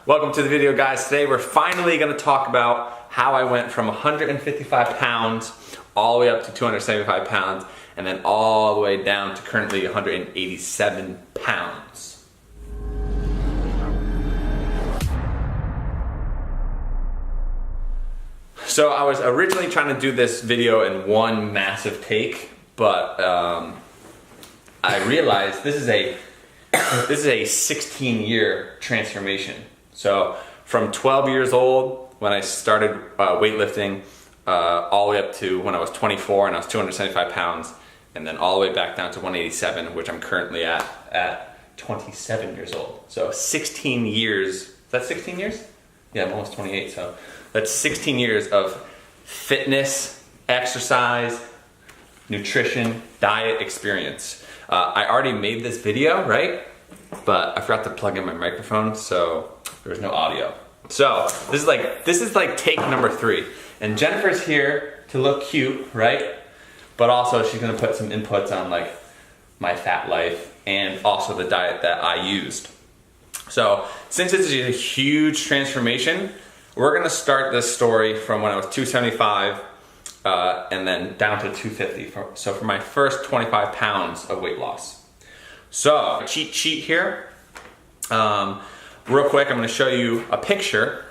Welcome to the video, guys. Today we're finally going to talk about how I went from 155 pounds all the way up to 275 pounds and then all the way down to currently 187 pounds. So I was originally trying to do this video in one massive take, but I realized this is a 16-year transformation. So from 12 years old when I started weightlifting all the way up to when I was 24 and I was 275 pounds, and then all the way back down to 187, which I'm currently at 27 years old. So 16 years. Is that 16 years? Yeah, I'm almost 28, so that's 16 years of fitness, exercise, nutrition, diet experience. I already made this video, right? But I forgot to plug in my microphone, so there's no audio. So this is like take number 3. And Jennifer's here to look cute, right? But also she's gonna put some inputs on like my fat life and also the diet that I used. So since this is a huge transformation, we're gonna start this story from when I was 275 and then down to 250. So for my first 25 pounds of weight loss. So cheat sheet here. Real quick, I'm gonna show you a picture,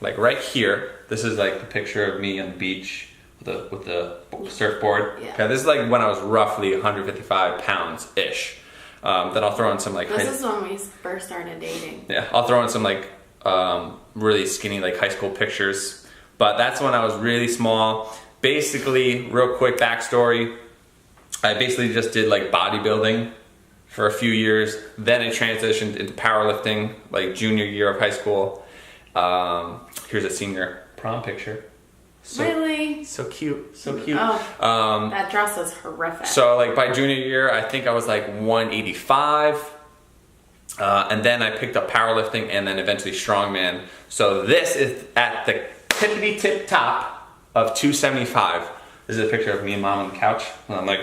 like right here. This is like the picture of me on the beach with the surfboard. Yeah. Okay, this is like when I was roughly 155 pounds-ish. Then I'll throw in some like... This is when we first started dating. Yeah, I'll throw in some like really skinny like high school pictures. But that's when I was really small. Basically, real quick backstory, I basically just did like bodybuilding for a few years. Then I transitioned into powerlifting, like junior year of high school. Here's a senior prom picture. Really? So cute, so cute. Oh, that dress is horrific. So like by junior year, I think I was like 185. And then I picked up powerlifting and then eventually strongman. So this is at the tippity tip top of 275. This is a picture of me and mom on the couch. And I'm like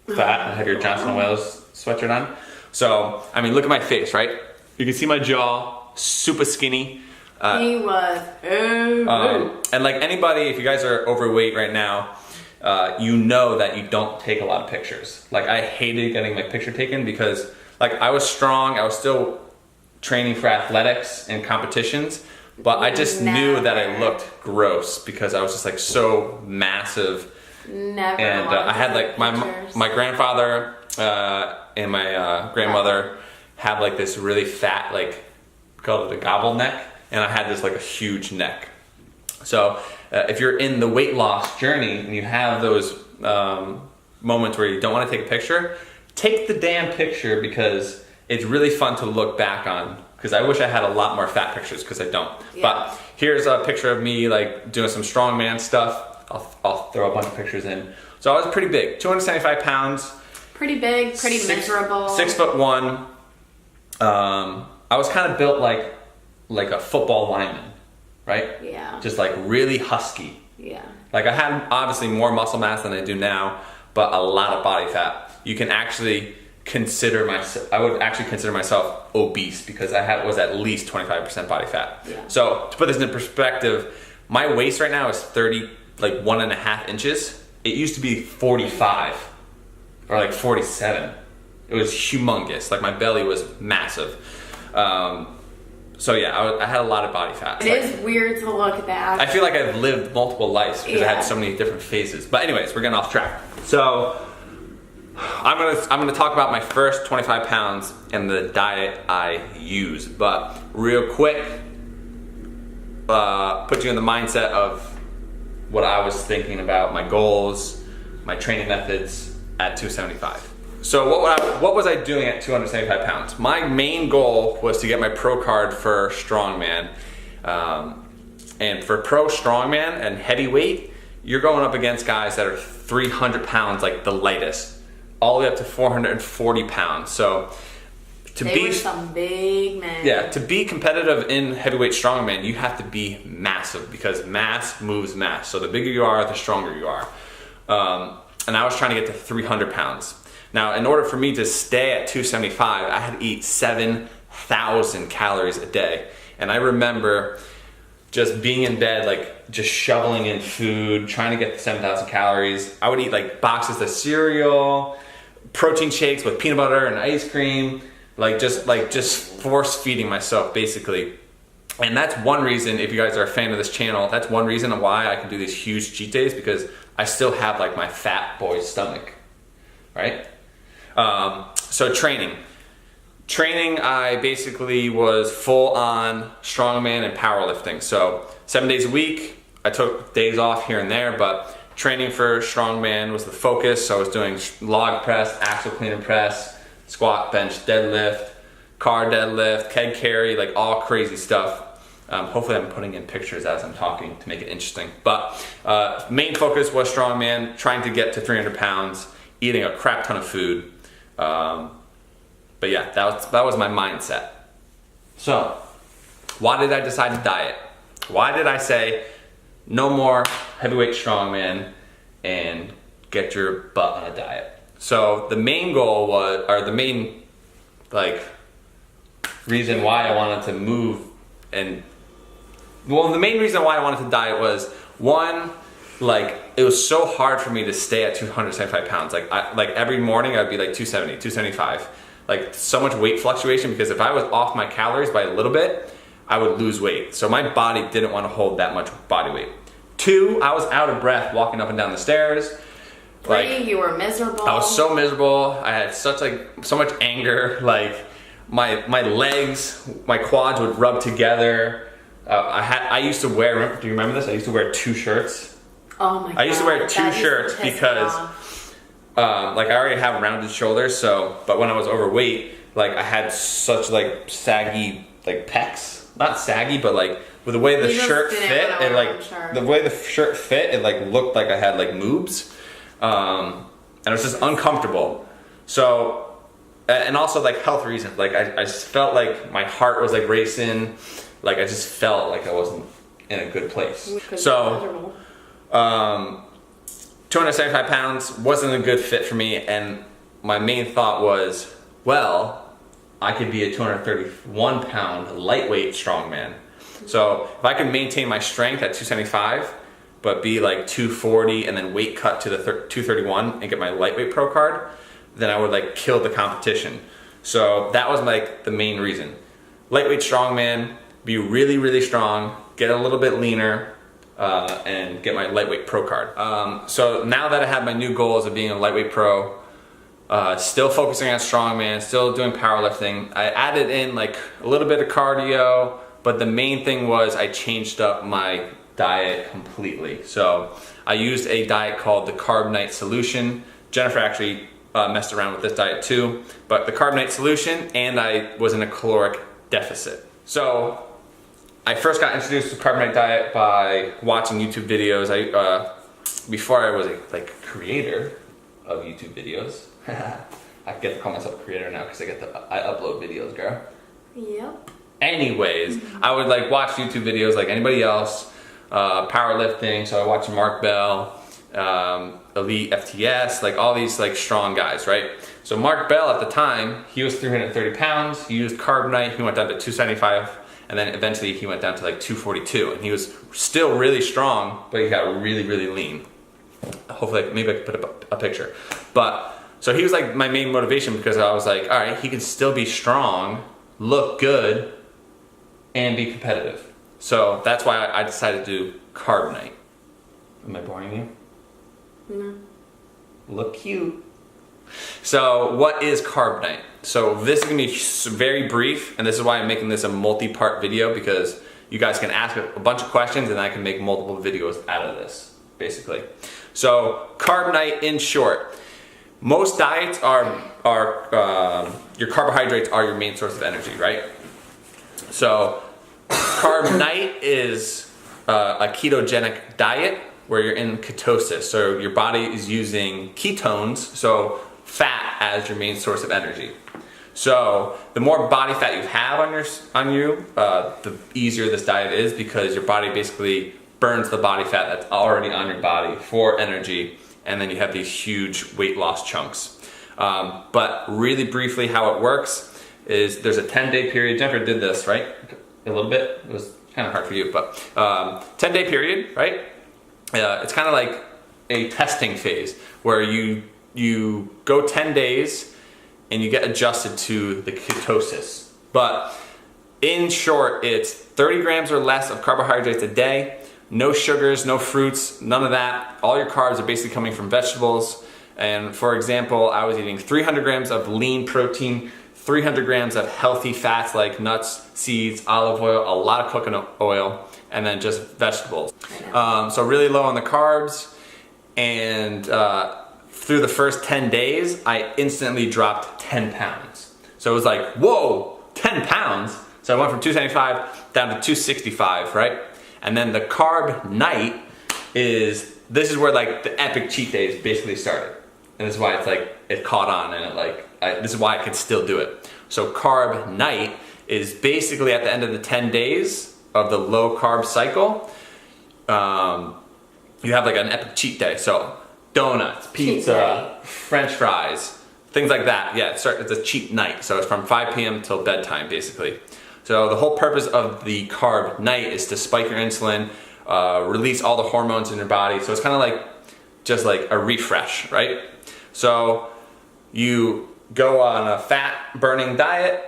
fat. I have your Johnson & Wales sweatshirt on. So, I mean, look at my face, right? You can see my jaw, super skinny. He was and like anybody, if you guys are overweight right now, you know that you don't take a lot of pictures. Like I hated getting my picture taken because like I was strong, I was still training for athletics and competitions, but I just knew that I looked gross because I was just like so massive. Never. And I had like my grandfather and my grandmother had like this really fat, like called it a gobble neck, and I had this like a huge neck. So if you're in the weight loss journey and you have those moments where you don't want to take a picture, take the damn picture because it's really fun to look back on. Because I wish I had a lot more fat pictures because I don't. Yeah. But here's a picture of me like doing some strongman stuff. I'll throw a bunch of pictures in. So I was pretty big, 275 pounds. Pretty big, pretty miserable. 6'1". I was kind of built like a football lineman, right? Yeah. Just like really husky. Yeah. Like I had obviously more muscle mass than I do now, but a lot of body fat. You can actually I would actually consider myself obese because I was at least 25% body fat. Yeah. So to put this in perspective, my waist right now is 1.5 inches. It used to be 45 or like 47. It was humongous. Like my belly was massive. So yeah, I had a lot of body fat. It is weird to look back. I feel like I've lived multiple lives because I had so many different phases. But anyways, we're getting off track. So I'm gonna talk about my first 25 pounds and the diet I use. But real quick, put you in the mindset of what I was thinking about, my goals, my training methods at 275. So what was I doing at 275 pounds? My main goal was to get my pro card for strongman. And for pro strongman and heavyweight, you're going up against guys that are 300 pounds, like the lightest, all the way up to 440 pounds. So They were some big men. Yeah, to be competitive in heavyweight strongman, you have to be massive because mass moves mass. So the bigger you are, the stronger you are. And I was trying to get to 300 pounds. Now, in order for me to stay at 275, I had to eat 7 1,000 calories a day. And I remember just being in bed, like just shoveling in food, trying to get the 7,000 calories. I would eat like boxes of cereal, protein shakes with peanut butter and ice cream, just force feeding myself basically. And that's one reason, if you guys are a fan of this channel, that's one reason why I can do these huge cheat days, because I still have like my fat boy stomach, right? So training, I basically was full on strongman and powerlifting. So 7 days a week. I took days off here and there, but training for strongman was the focus. So I was doing log press, axle clean and press, squat, bench, deadlift, car deadlift, keg carry, like all crazy stuff. Hopefully I'm putting in pictures as I'm talking to make it interesting. But main focus was strongman, trying to get to 300 pounds, eating a crap ton of food. But yeah, that was my mindset. So, why did I decide to diet? Why did I say no more heavyweight strongman and get your butt on a diet? So the main goal was, or the main reason why I wanted to move the main reason why I wanted to diet was, one, it was so hard for me to stay at 275 pounds. Every morning I'd be like 270, 275. So much weight fluctuation, because if I was off my calories by a little bit, I would lose weight. So my body didn't want to hold that much body weight. Two, I was out of breath walking up and down the stairs. You were miserable. I was so miserable. I had so much anger. My legs, my quads would rub together. I used to wear, do you remember this? I used to wear 2 shirts. Oh my God. I used to wear 2 shirts because I already have rounded shoulders, but when I was overweight, I had such saggy pecs. Not saggy, but with the way the shirt fit, it looked like I had moobs. And it was just uncomfortable. So, and also health reasons. I just felt like my heart was racing. I just felt like I wasn't in a good place. So, 275 pounds wasn't a good fit for me, and my main thought was, well, I could be a 231 pound lightweight strongman. So if I can maintain my strength at 275, but be 240 and then weight cut to the 231 and get my lightweight pro card, then I would kill the competition. So that was the main reason. Lightweight strongman, be really, really strong, get a little bit leaner, and get my lightweight pro card. So now that I have my new goals of being a lightweight pro, still focusing on strongman, still doing powerlifting, I added in a little bit of cardio, but the main thing was I changed up my diet completely. So I used a diet called the Carb Nite solution. Jennifer actually messed around with this diet too, but the Carb Nite solution, and I was in a caloric deficit. So I first got introduced to Carb Nite diet by watching YouTube videos. Before I was a creator of YouTube videos. I get to call myself a creator now because I upload videos, girl. Yep. Anyways, I would watch YouTube videos like anybody else, powerlifting. So I watched Mark Bell, Elite FTS, all these strong guys, right? So Mark Bell at the time, he was 330 pounds. He used Carb Nite. He went down to 275. And then eventually he went down to 242, and he was still really strong, but he got really, really lean. Hopefully, maybe I could put up a picture. But, so he was my main motivation, because I was all right, he can still be strong, look good, and be competitive. So that's why I decided to do Carb Nite. Am I boring you? No. Look cute. So what is Carb Nite? So this is gonna be very brief, and this is why I'm making this a multi-part video, because you guys can ask a bunch of questions and I can make multiple videos out of this, basically. So Carb Nite, in short, most diets are your carbohydrates are your main source of energy, right? So Carb Nite is a ketogenic diet where you're in ketosis. So your body is using ketones, so fat, as your main source of energy. So the more body fat you have on you, the easier this diet is, because your body basically burns the body fat that's already on your body for energy, and then you have these huge weight loss chunks. But really briefly how it works, is there's a 10-day period. Jennifer did this, right? A little bit. It was kind of hard for you, but 10-day period, right? It's kind of like a testing phase where you go 10 days and you get adjusted to the ketosis. But in short, it's 30 grams or less of carbohydrates a day, no sugars, no fruits, none of that. All your carbs are basically coming from vegetables. And for example, I was eating 300 grams of lean protein, 300 grams of healthy fats like nuts, seeds, olive oil, a lot of coconut oil, and then just vegetables. So really low on the carbs. And through the first 10 days, I instantly dropped 10 pounds. So it was like, whoa, 10 pounds? So I went from 275 down to 265, right? And then the Carb Nite this is where like the epic cheat days basically started. And this is why it's like, it caught on and this is why I could still do it. So Carb Nite is basically at the end of the 10 days of the low carb cycle, you have like an epic cheat day. So donuts, pizza, French fries, things like that. Yeah, it's a cheat night. So it's from 5 p.m. till bedtime, basically. So the whole purpose of the Carb Nite is to spike your insulin, release all the hormones in your body. So it's kind of like, just like a refresh, right? So you go on a fat burning diet,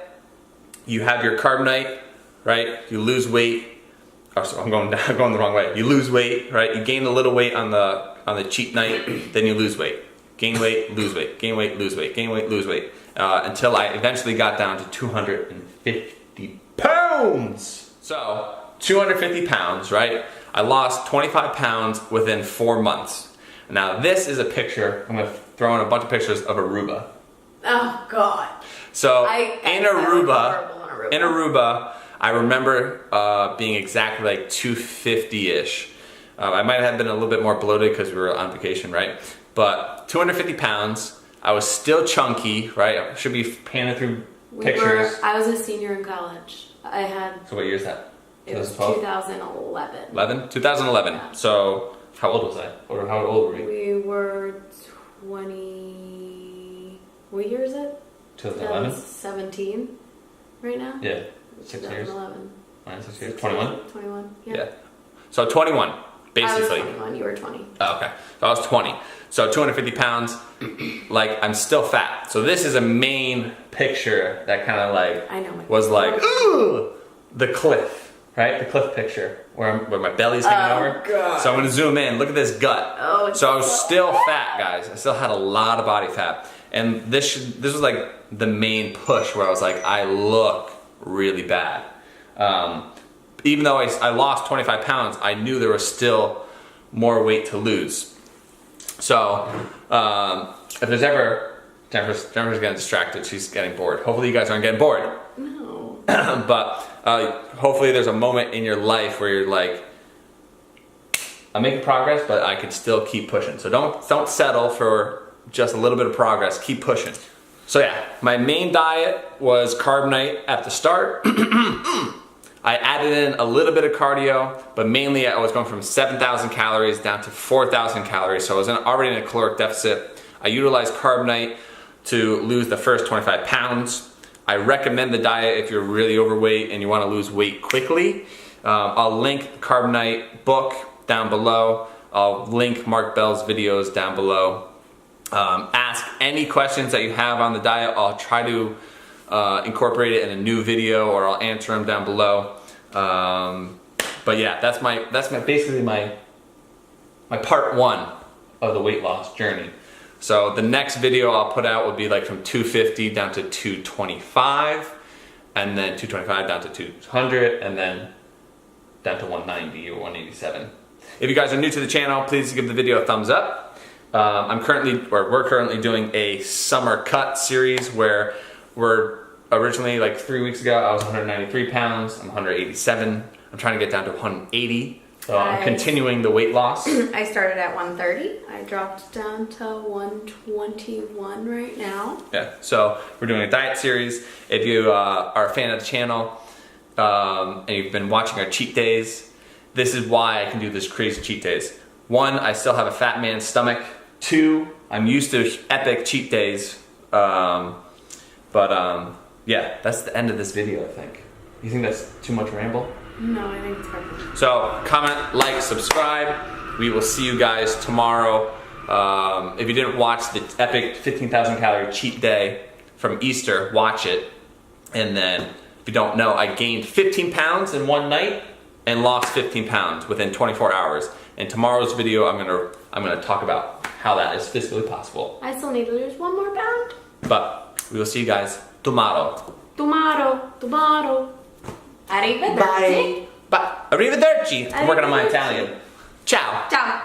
you have your Carb Nite, right? You lose weight. Oh, so I'm going the wrong way. You lose weight, right? You gain a little weight on the cheat night, then you lose weight. Gain weight, lose weight, gain weight, lose weight, gain weight, lose weight. Until I eventually got down to 250 pounds. So 250 pounds, right? I lost 25 pounds within 4 months. Now this is a picture, I'm gonna throw in a bunch of pictures of Aruba. Oh God. So in Aruba, I remember being exactly like 250-ish. I might have been a little bit more bloated because we were on vacation, right? But 250 pounds, I was still chunky, right? I should be panning through pictures. I was a senior in college. So what year is that? It was 2011. 2011. Yeah. So how old was I? Or how old were we? We were 20... What year is it? 2011? 17 right now? Yeah. 6 years. 2011. 6 years. 21? 21, Yeah. So 21, basically. I was 21, you were 20. Oh, okay. So I was 20. So 250 pounds, like I'm still fat. So this is a main picture that kind of like was like, ooh, the cliff, right? The cliff picture where my belly's hanging over. God. So I'm gonna zoom in, look at this gut. Oh, so I was still fat, guys. I still had a lot of body fat. And this was like the main push where I was like, I look really bad. Even though I lost 25 pounds, I knew there was still more weight to lose. So, if there's ever, Jennifer's getting distracted, she's getting bored. Hopefully you guys aren't getting bored. No. But hopefully there's a moment in your life where you're like, I'm making progress, but I can still keep pushing. So don't settle for just a little bit of progress, keep pushing. So yeah, my main diet was Carb Nite at the start. I added in a little bit of cardio, but mainly I was going from 7,000 calories down to 4,000 calories. So I was already in a caloric deficit. I utilized Carb Nite to lose the first 25 pounds. I recommend the diet if you're really overweight and you want to lose weight quickly. I'll link Carb Nite book down below. I'll link Mark Bell's videos down below. Ask any questions that you have on the diet. I'll try to incorporate it in a new video, or I'll answer them down below. But yeah, that's basically my part 1 of the weight loss journey. So the next video I'll put out would be like from 250 down to 225, and then 225 down to 200, and then down to 190 or 187. If you guys are new to the channel, please give the video a thumbs up. We're currently doing a summer cut series where we're originally, like 3 weeks ago, I was 193 pounds. I'm 187. I'm trying to get down to 180. So I'm continuing the weight loss. I started at 130. I dropped down to 121 right now. Yeah, so we're doing a diet series. If you are a fan of the channel and you've been watching our cheat days, this is why I can do this crazy cheat days. 1, I still have a fat man's stomach. 2, I'm used to epic cheat days. But yeah, that's the end of this video, I think. You think that's too much ramble? No, I think it's perfect. So comment, like, subscribe. We will see you guys tomorrow. If you didn't watch the epic 15,000 calorie cheat day from Easter, watch it. And then, if you don't know, I gained 15 pounds in one night and lost 15 pounds within 24 hours. In tomorrow's video, I'm gonna talk about how that is physically possible. I still need to lose 1 more pound. But we will see you guys tomorrow. Tomorrow. Arrivederci. Bye. Arrivederci. I'm working on my Italian. Ciao. Ciao.